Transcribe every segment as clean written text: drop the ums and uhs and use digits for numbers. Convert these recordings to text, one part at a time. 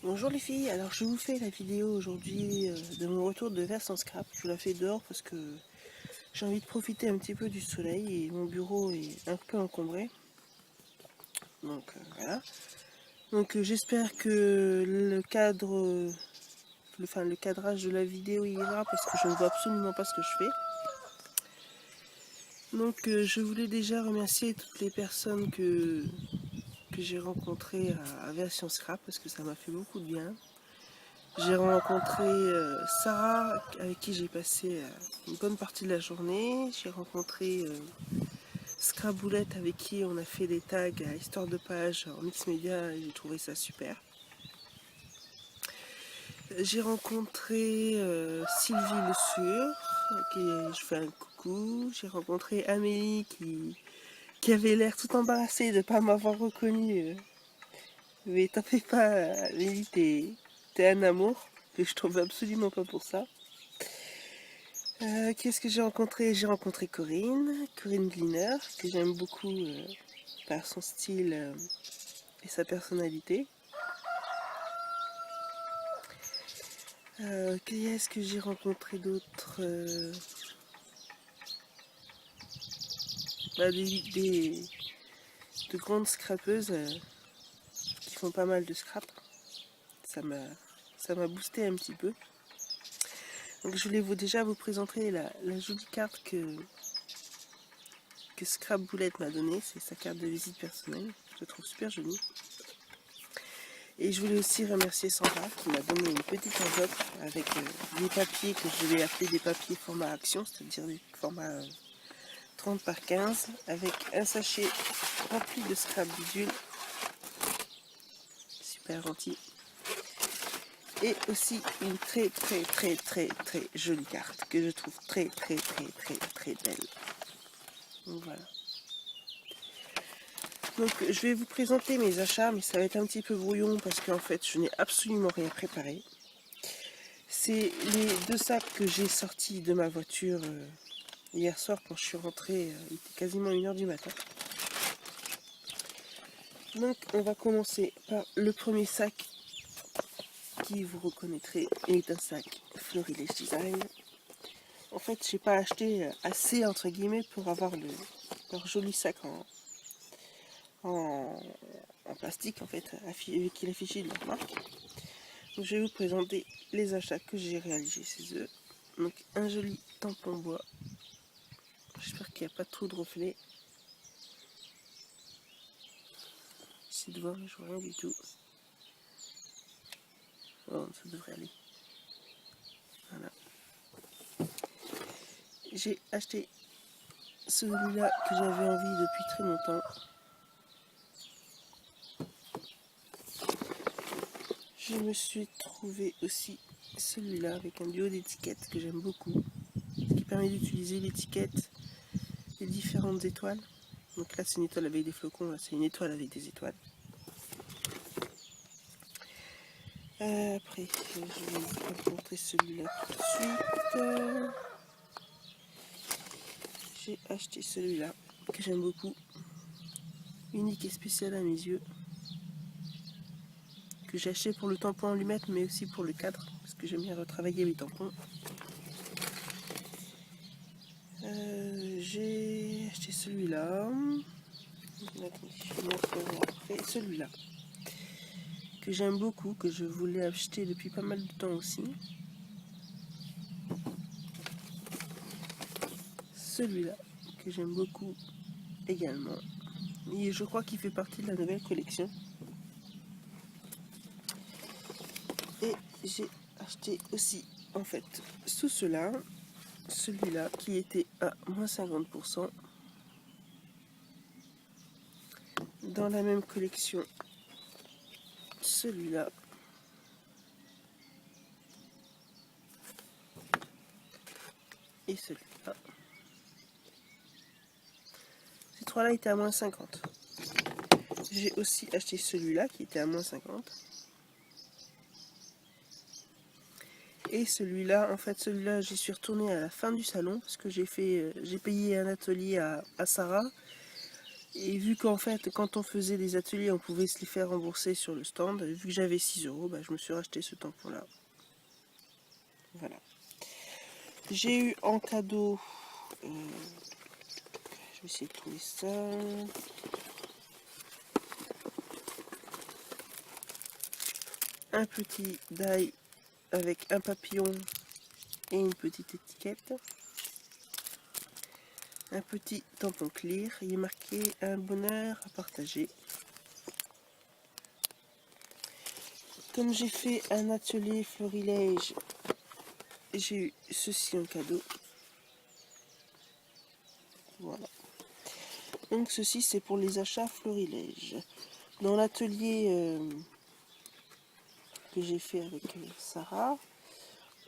Bonjour les filles, alors je vous fais la vidéo aujourd'hui de mon retour de Version Scrap. Je vous la fais dehors parce que j'ai envie de profiter un petit peu du soleil et mon bureau est un peu encombré. Donc voilà. Donc j'espère que le cadre, le cadrage de la vidéo ira parce que je ne vois absolument pas ce que je fais. Donc je voulais déjà remercier toutes les personnes que j'ai rencontrées à Version Scrap parce que ça m'a fait beaucoup de bien. J'ai rencontré Sarah, avec qui j'ai passé une bonne partie de la journée. J'ai rencontré Scraboulette, avec qui on a fait des tags à histoire de page en mix média, et j'ai trouvé ça super. J'ai rencontré Sylvie Le Sur, à qui je fais un coucou. J'ai rencontré Amélie, qui avait l'air tout embarrassée de ne pas m'avoir reconnue. Mais t'en fais pas, Amélie, t'es un amour, que je trouve absolument pas pour ça. Qu'est-ce que j'ai rencontré? J'ai rencontré Corinne Gliner, que j'aime beaucoup par son style et sa personnalité. Qu'est-ce que j'ai rencontré d'autre? De grandes scrapeuses qui font pas mal de scrap. Ça m'a boosté un petit peu. Donc je voulais déjà vous présenter la jolie carte que Scrap Boulette m'a donnée. C'est sa carte de visite personnelle. Je la trouve super jolie. Et je voulais aussi remercier Sandra qui m'a donné une petite enveloppe avec des papiers que je vais appeler des papiers format action, c'est-à-dire des formats 30 par 15, avec un sachet rempli de scrap bidule, super gentil, et aussi une très jolie carte que je trouve très belle. Donc voilà. Donc je vais vous présenter mes achats, mais ça va être un petit peu brouillon parce qu'en fait je n'ai absolument rien préparé. C'est les deux sacs que j'ai sortis de ma voiture hier soir quand je suis rentrée. Il était quasiment 1h du matin. Donc on va commencer par le premier sac qui, vous reconnaîtrez, est un sac Florilège Design. En fait, j'ai pas acheté assez entre guillemets pour avoir leur joli sac en plastique en fait, qui est affiché de leur marque. Donc, je vais vous présenter les achats que j'ai réalisés chez eux. Donc un joli tampon bois. J'espère qu'il n'y a pas trop de reflets. J'essaie de voir, mais je vois rien du tout. Oh, ça devrait aller. Voilà. J'ai acheté celui-là que j'avais envie depuis très longtemps. Je me suis trouvé aussi celui-là avec un duo d'étiquettes que j'aime beaucoup, qui permet d'utiliser l'étiquette des différentes étoiles. Donc là c'est une étoile avec des flocons, là c'est une étoile avec des étoiles. Après je vais vous montrer celui-là tout de suite. J'ai acheté celui-là que j'aime beaucoup, unique et spécial à mes yeux, que j'ai acheté pour le tampon allumette mais aussi pour le cadre parce que j'aime bien retravailler mes tampons. J'ai acheté celui-là. Celui-là que j'aime beaucoup, que je voulais acheter depuis pas mal de temps aussi. Celui-là que j'aime beaucoup également. Et je crois qu'il fait partie de la nouvelle collection. Et j'ai acheté aussi en fait sous celui-là qui était à moins 50%. Dans la même collection, celui-là. Et celui-là. Ces trois-là étaient à moins 50. J'ai aussi acheté celui-là qui était à moins 50. Et celui-là, en fait, celui-là, j'y suis retournée à la fin du salon parce que j'ai payé un atelier à Sarah Et vu qu'en fait, quand on faisait des ateliers, on pouvait se les faire rembourser sur le stand, vu que j'avais 6 €, bah, je me suis racheté ce tampon-là. Voilà. J'ai eu en cadeau, je vais essayer de trouver ça. Un petit die avec un papillon et une petite étiquette. Un petit tampon clear, il est marqué un bonheur à partager. Comme j'ai fait un atelier florilège, j'ai eu ceci en cadeau. Voilà. Donc ceci c'est pour les achats florilège. Dans l'atelier que j'ai fait avec Sarah,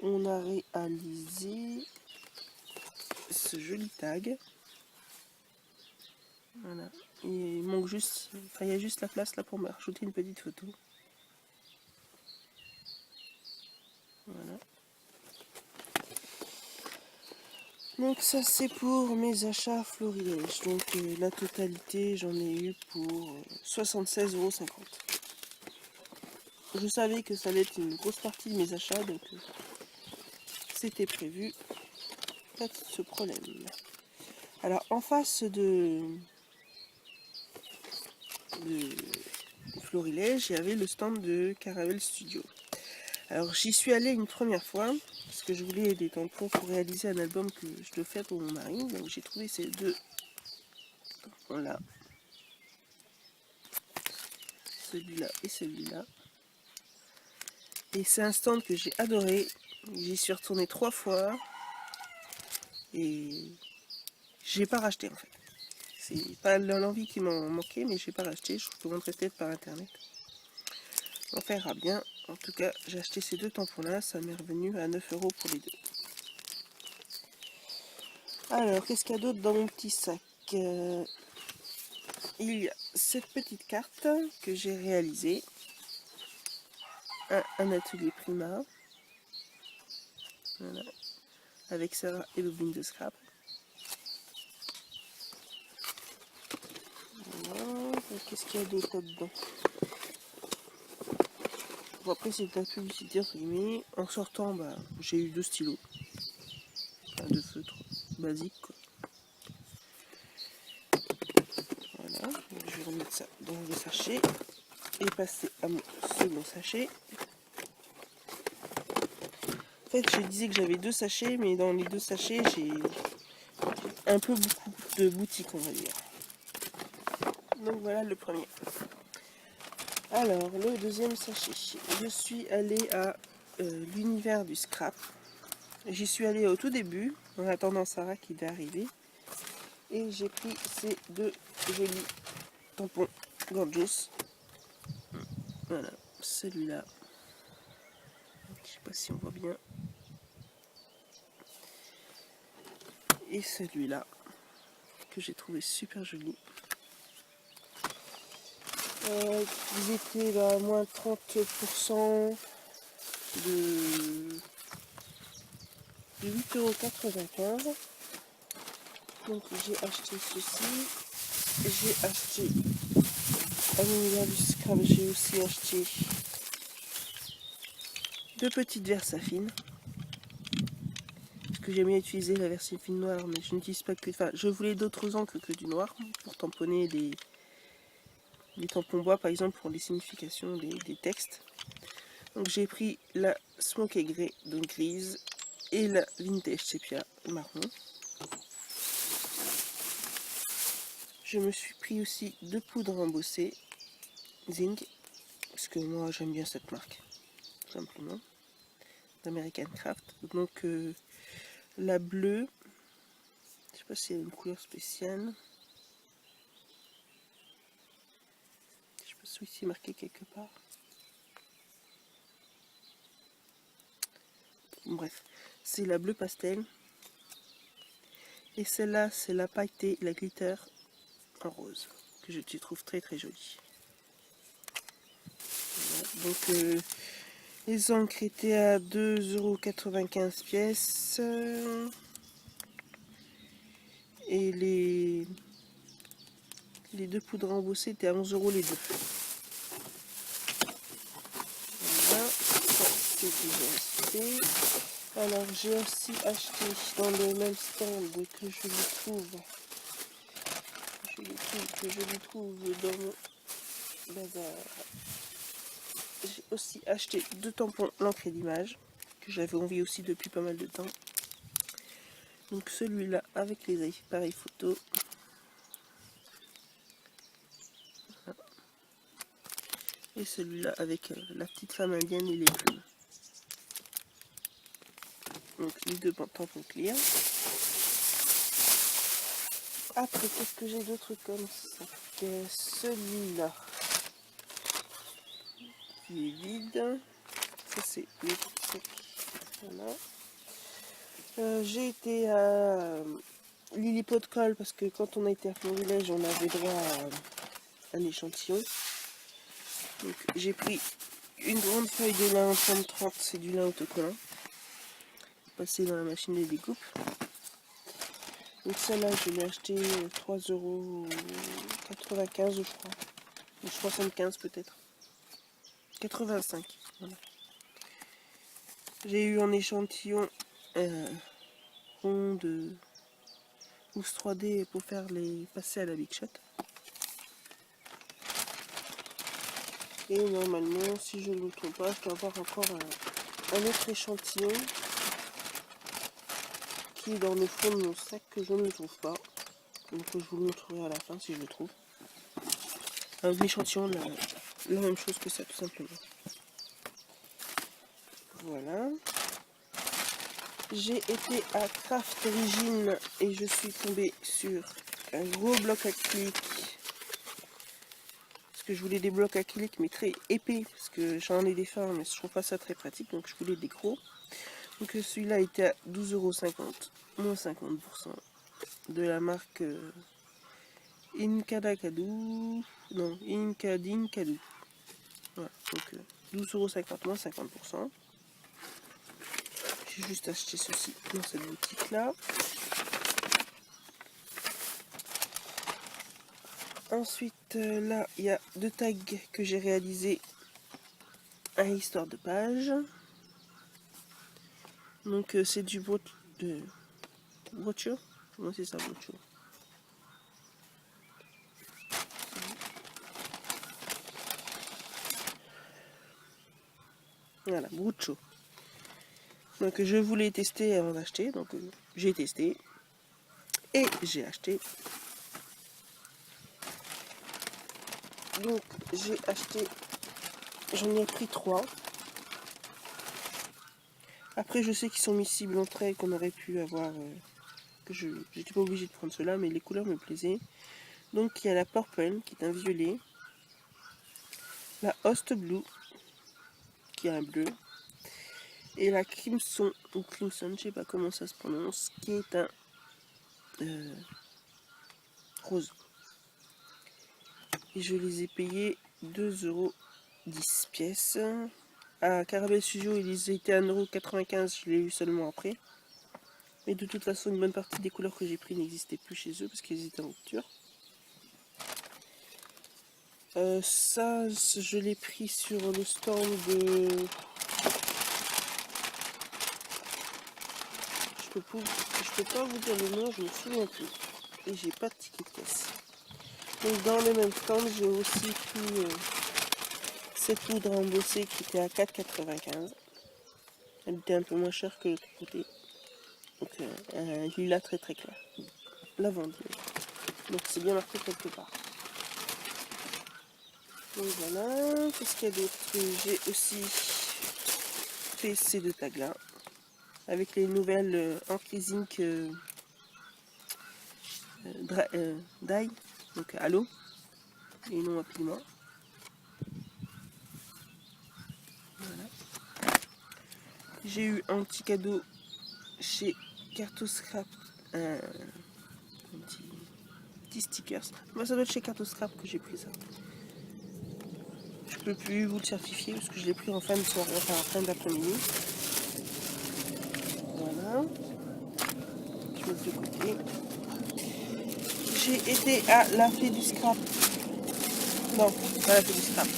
on a réalisé ce joli tag. Voilà. Il manque juste, enfin il y a juste la place là pour me rajouter une petite photo. Voilà. Donc ça c'est pour mes achats florilège. Donc la totalité j'en ai eu pour 76,50 €. Je savais que ça allait être une grosse partie de mes achats, donc c'était prévu. Pas de ce problème. Alors en face de Florilège, il y avait le stand de Caravelle Studio. Alors j'y suis allée une première fois, parce que je voulais des tampons pour réaliser un album que je dois faire pour mon mari. Donc j'ai trouvé ces deux tampons-là. Celui-là et celui-là. Et c'est un stand que j'ai adoré. J'y suis retournée 3 fois. Et j'ai pas racheté en fait. C'est pas l'envie qui m'en manquait, mais j'ai pas racheté. Je recommanderais peut-être par internet. On verra bien. En tout cas, j'ai acheté ces deux tampons-là. Ça m'est revenu à 9 € pour les deux. Alors, qu'est-ce qu'il y a d'autre dans mon petit sac? Il y a cette petite carte que j'ai réalisée. Un atelier Prima. Voilà. Avec Sarah et bobine de scrap. Voilà. Qu'est-ce qu'il y a d'autre là-dedans? Bon, après, c'est de la publicité imprimée. En sortant, bah, j'ai eu 2 stylos. Enfin, 2 feutres basiques, quoi. Voilà. Je vais remettre ça dans le sachet et passer à mon second sachet. En fait, je disais que j'avais 2 sachets, mais dans les 2 sachets, j'ai un peu beaucoup de boutiques, on va dire. Donc voilà le premier. Alors, le deuxième sachet. Je suis allée à l'univers du scrap. J'y suis allée au tout début, en attendant Sarah qui devait arriver. Et j'ai pris ces deux jolis tampons Gorgeous. Voilà, celui-là. Je sais pas si on voit bien. Et celui-là, que j'ai trouvé super joli. Ils étaient à moins 30% de 8,95 €. Donc j'ai acheté ceci. J'ai acheté à l'univers du scrap, j'ai aussi acheté 2 petites Versafine. Parce que j'aime bien utiliser la Versafine noire, mais je n'utilise pas que. Enfin, je voulais d'autres encres que du noir pour tamponner les tampons bois, par exemple, pour les significations des textes. Donc j'ai pris la Smoke Grey, donc grise, et la Vintage Sepia marron. Je me suis pris aussi 2 poudres embossées Zinc, parce que moi j'aime bien cette marque, tout simplement, d'American Craft. Donc la bleue, je sais pas s'il y a une couleur spéciale, je sais pas si c'est marqué quelque part. Bref, c'est la bleue pastel. Et celle-là, c'est la pailletée, la glitter en rose, que je trouve très très jolie. Voilà. Donc les encres étaient à 2,95 € pièce. Et les Les deux poudres embossées étaient à 11 € les deux. Voilà, ça c'est déjà acheté. Alors j'ai aussi acheté dans le même stand que je le trouve dans mon bazar. J'ai aussi acheté 2 tampons l'entrée d'image que j'avais envie aussi depuis pas mal de temps. Donc celui-là avec les appareils photo. Et celui-là avec la petite femme indienne et les plumes. Donc les deux tampons clear. Après, qu'est-ce que j'ai d'autre comme ça? Celui-là qui est vide. Ça c'est le sac. Voilà. J'ai été à Lilliput Call parce que quand on a été à Florilège, on avait droit à un échantillon. Donc j'ai pris une grande feuille de lin en 30-30, c'est du lin autocollant. Passé dans la machine de découpe. Donc celle-là, je l'ai acheté 3,95 € je crois. Ou 75 peut-être. 85. Voilà. J'ai eu en échantillon rond de mousse 3D pour faire les passer à la Big Shot. Et normalement, si je ne me trompe pas, je dois avoir encore un autre échantillon qui est dans le fond de mon sac que je ne trouve pas. Donc je vous le montrerai à la fin si je le trouve. Un échantillon, la même chose que ça tout simplement. Voilà. J'ai été à Craft Origin et je suis tombée sur un gros bloc acrylique. Parce que je voulais des blocs acryliques mais très épais. Parce que j'en ai des fins mais je trouve pas ça très pratique. Donc je voulais des gros. Donc celui-là était à 12,50 €. Moins 50%. De la marque Inkadakadu. Non, Inkadinkadu. Voilà. Donc 12,50 € moins 50%. J'ai juste acheté ceci dans cette boutique là. Ensuite là il y a 2 tags que j'ai réalisés à histoire de page. Donc c'est du brochure. Comment c'est ça, brochure? Voilà, Brucho. Donc je voulais tester avant d'acheter, donc j'ai testé et j'ai acheté. Donc j'ai acheté, j'en ai pris 3. Après je sais qu'ils sont miscibles entre elles, qu'on aurait pu avoir, que j'étais pas obligé de prendre cela, mais les couleurs me plaisaient. Donc il y a la Purple qui est un violet, la Host Blue qui est un bleu, et la Crimson, ou Crimson, je sais pas comment ça se prononce, qui est un rose. Et je les ai payés 2,10 € pièce. À Caramel Studio, ils étaient à 1,95 €, je l'ai eu seulement après. Mais de toute façon, une bonne partie des couleurs que j'ai pris n'existaient plus chez eux parce qu'ils étaient en rupture. Ça, je l'ai pris sur le stand de... Je peux pas vous dire le nom, je me souviens plus. Et j'ai pas de ticket de caisse. Donc dans le même stand, j'ai aussi pris cette poudre embossée qui était à 4,95 €. Elle était un peu moins chère que l'autre côté. Donc un lilas très très clair. Lavande. Donc c'est bien marqué quelque part. Donc voilà. Qu'est-ce qu'il y a d'autre? J'ai aussi fait ces 2 tags là. Avec les nouvelles Anti-Zinc dye. Donc à l'eau. Et non à pigment. Voilà. J'ai eu un petit cadeau chez Cartoscrap, un petit stickers. Moi ça doit être chez Cartoscrap que j'ai pris ça. Je peux plus vous le certifier parce que je l'ai pris en fin de soirée, enfin en fin d'après-midi. Voilà. Je mets de côté. j'ai été à la fée du scrap. Non, pas la fée du scrap.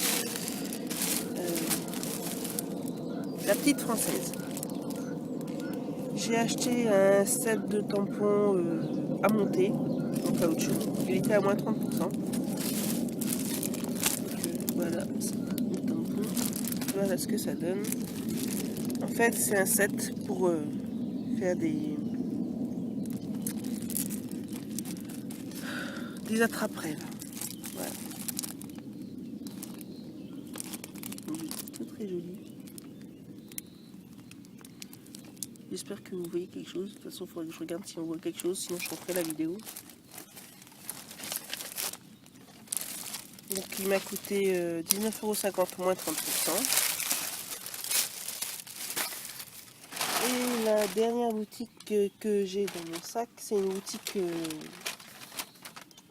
La petite française. J'ai acheté un set de tampons à monter en caoutchouc. Il était à moins 30%. Donc, voilà, le tampon. Voilà ce que ça donne. En fait, c'est un set pour faire des attrape-rêves. Voilà. C'est très joli. J'espère que vous voyez quelque chose. De toute façon, il faudrait que je regarde si on voit quelque chose, sinon je referai la vidéo. Donc il m'a coûté 19,50 € moins 30%. Et la dernière boutique que j'ai dans mon sac, c'est une boutique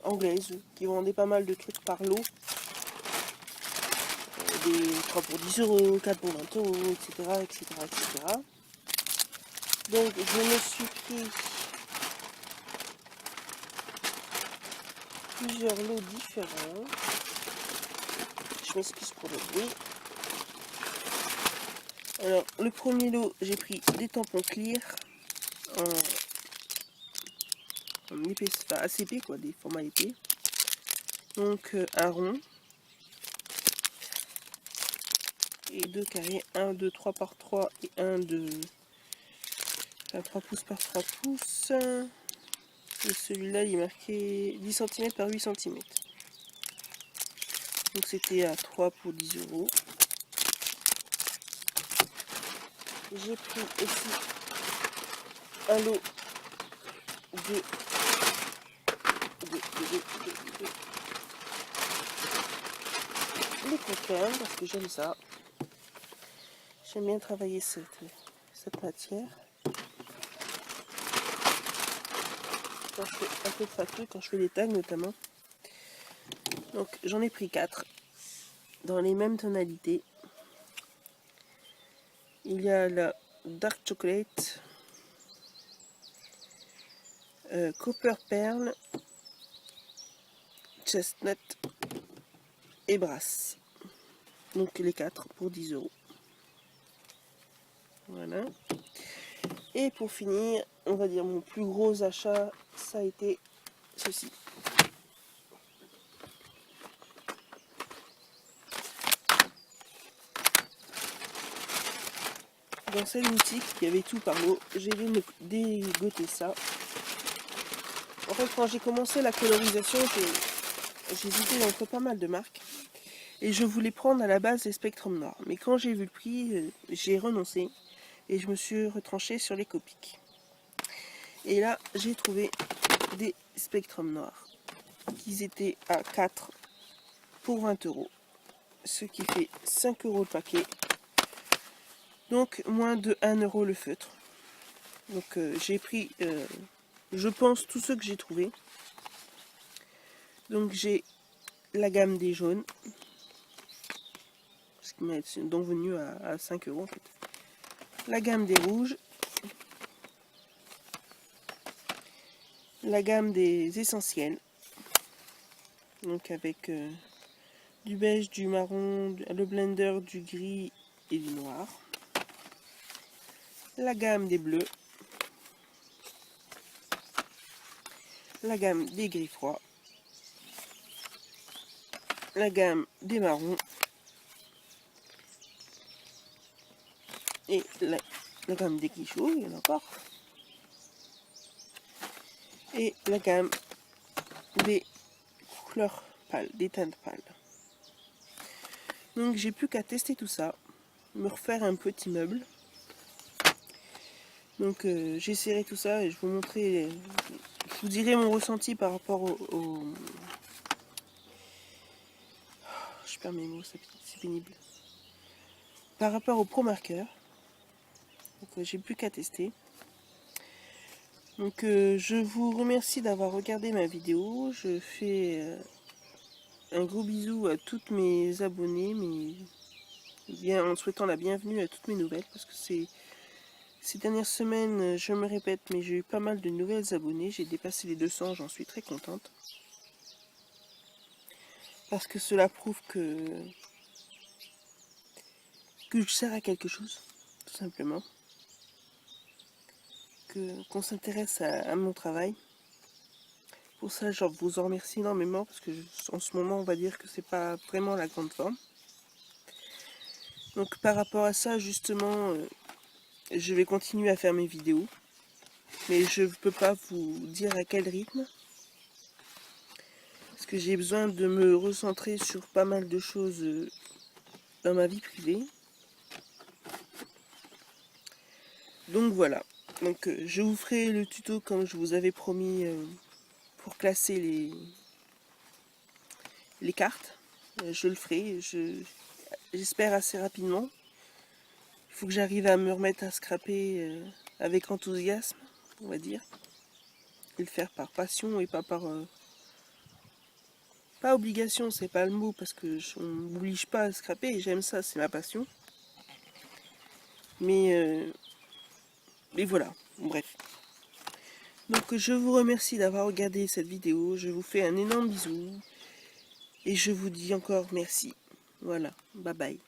anglaise qui vendait pas mal de trucs par lot. Des 3 pour 10 €, 4 pour 20 €, etc., etc., etc. Donc je me suis pris plusieurs lots différents. Je m'excuse pour le bruit. Alors le premier lot, j'ai pris des tampons clear en épais, enfin assez épais quoi, des formats épais. Donc un rond et deux carrés, 1, 2, 3 par 3 et un de 3 pouces par 3 pouces. Et celui-là, il est marqué 10 cm par 8 cm. Donc c'était à 3 pour 10 €. J'ai pris aussi un lot de les coquins, parce que j'aime ça. J'aime bien travailler cette matière. Quand je fais un peu de facture, quand je fais des tags notamment. Donc j'en ai pris 4 dans les mêmes tonalités. Il y a la Dark Chocolate, Copper Pearl, Chestnut et Brass. Donc les 4 pour 10 €. Voilà. Et pour finir, on va dire mon plus gros achat, ça a été ceci. Dans cette boutique, il y avait tout par lot. J'ai dégoté ça. En fait, quand j'ai commencé la colorisation, j'hésitais entre pas mal de marques. Et je voulais prendre à la base les Spectrum noirs. Mais quand j'ai vu le prix, j'ai renoncé. Et je me suis retranchée sur les Copic. Et là, j'ai trouvé des Spectrum noirs. Ils étaient à 4 pour 20 €. Ce qui fait 5 € le paquet. Donc moins de 1 € le feutre. Donc j'ai pris, je pense, tous ceux que j'ai trouvés. Donc j'ai la gamme des jaunes. Ce qui m'a donc venu à 5 € en fait. La gamme des rouges. La gamme des essentiels. Donc avec du beige, du marron, le blender, du gris et du noir. La gamme des bleus. La gamme des gris froids. La gamme des marrons. Et la gamme des quichots, il y en a encore. Et la gamme des couleurs pâles, des teintes pâles. Donc j'ai plus qu'à tester tout ça, me refaire un petit meuble. Donc j'essaierai tout ça et je vous montrerai, je vous dirai mon ressenti par rapport au je perds mes mots, c'est pénible. Par rapport au Pro Marker. Donc j'ai plus qu'à tester. Donc je vous remercie d'avoir regardé ma vidéo. Je fais un gros bisou à toutes mes abonnés, en souhaitant la bienvenue à toutes mes nouvelles, parce que Ces dernières semaines, je me répète, mais j'ai eu pas mal de nouvelles abonnés. J'ai dépassé les 200, j'en suis très contente. Parce que cela prouve que je sers à quelque chose, tout simplement. Qu'on s'intéresse à mon travail. Pour ça, je vous en remercie énormément parce que en ce moment, on va dire que c'est pas vraiment la grande forme. Donc par rapport à ça, justement, je vais continuer à faire mes vidéos. Mais je ne peux pas vous dire à quel rythme. Parce que j'ai besoin de me recentrer sur pas mal de choses dans ma vie privée. Donc voilà. Donc je vous ferai le tuto comme je vous avais promis pour classer les cartes. Je le ferai, j'espère assez rapidement. Il faut que j'arrive à me remettre à scraper avec enthousiasme, on va dire. Et le faire par passion et pas par... pas obligation, c'est pas le mot, parce que on m'oblige pas à scraper, j'aime ça, c'est ma passion. Mais voilà, bref. Donc je vous remercie d'avoir regardé cette vidéo, je vous fais un énorme bisou, et je vous dis encore merci. Voilà, bye bye.